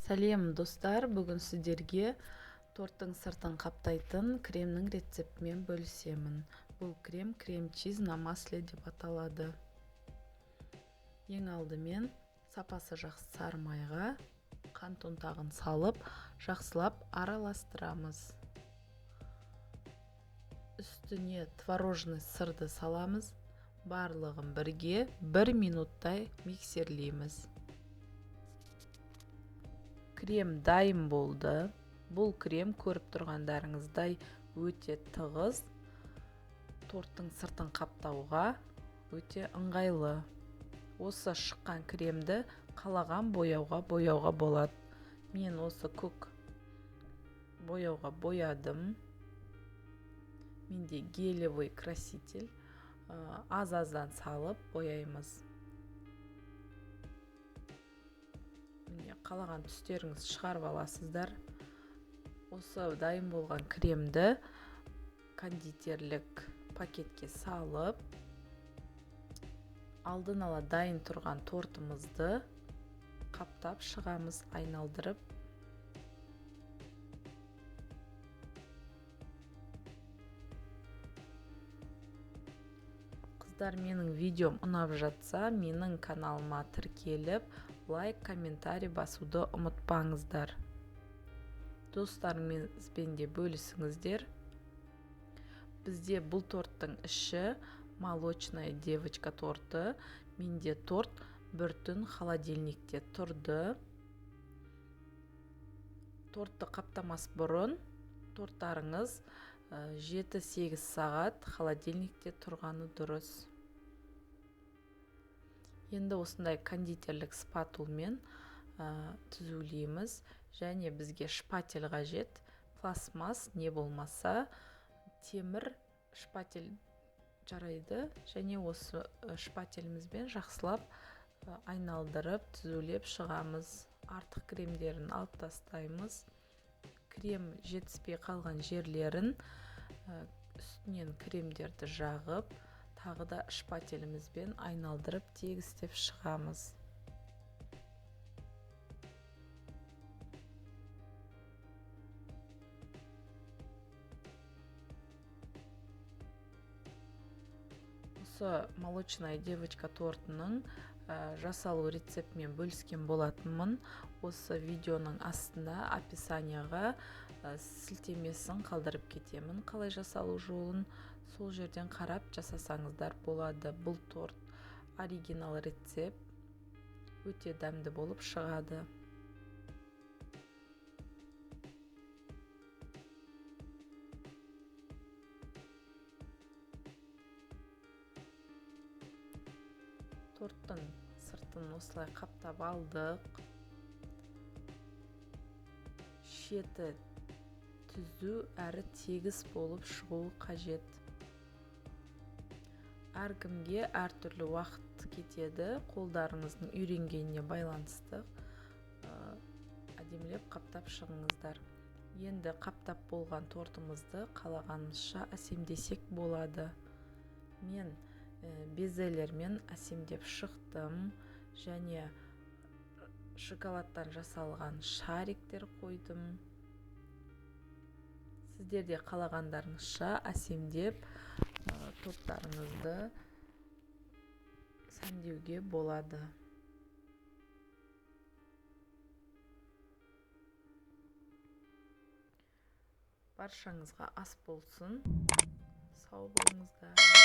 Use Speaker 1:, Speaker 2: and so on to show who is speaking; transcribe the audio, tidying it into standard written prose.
Speaker 1: Сәлем достар, бүгін сіздерге торттың сыртын қаптайтын кремнің рецептімен бөлісемін. Бұл крем чиз на масле деп аталады. Ең алдымен сапасы жақсы сары майға қант ұнтағын салып, жақсылап араластырамыз. Үстіне творожный сырды саламыз. Барлығын бірге 1 минуттай миксерлейміз. Крем дайын болды. Бұл крем көріп тұрғандарыңыздай өте тығыз, торттың сыртын қаптауға өте ыңғайлы. Осы шыққан кремді қалаған бояуға болады. Мен осы көк бояуға боядым. Менде гелевый краситель, аз-аздан салып бояймыз. Қалаған түстеріңіз шығарып аласыздар. Осы дайын болған кремді кондитерлік пакетке салып, алдын ала дайын тұрған тортымызды қаптап шығамыз, айналдырып. Қыздар, менің видеом ұнап жатса, менің каналыма тіркеліп, лайк, комментарий басуды ұмытпаңыздар. Достарыңызбен де бөлісіңіздер. Бізде бұл торттың іші молочная девочка торты. Менде торт бір түн холодильникте тұрды. Тортты қаптамас бұрын торттарыңыз 7-8 сағат холодильникте тұрғаны дұрыс. Енді осындай кондитерлік спатулмен түзулейміз, және бізге шпатель қажет. Пластмасс не болмаса темір шпатель жарайды, және осы шпателімізбен жақсылап айналдырып түзулеп шығамыз. Артық кремдерін алып тастаймыз. Крем жетіспей қалған жерлерін үстінен кремдерді жағып, тағы да шпателімізбен айналдырып тегістеп шығамыз. Осы молочная девочка тортының жасалу рецептімен бөліскен болатынмын. Осы видеоның астында описанияға сілтемесін қалдырып кетемін. Қалай жасалу жолын сол жерден қарап жасасаңыздар болады. Бұл торт оригинал рецепт, өте дәмді болып шығады. Торттың сыртын осылай қаптап алдық. Шеті түзу әрі тегіс болып шығуы қажет. Әркімге әртүрлі уақыт кетеді, қолдарыңыздың үйренгеніне байланысты әдемілеп қаптап шығыңыздар. Енді қаптап болған тортымызды қалағанымызша әсемдесек болады. Мен безелермен әсемдеп шықтым, және шоколадтан жасалған шариктер қойдым. Сіздерде қалағандарыңызша әсемдеп торттарыңызды сәндеуге болады. Баршаңызға ас болсын. Сау болыңыздар.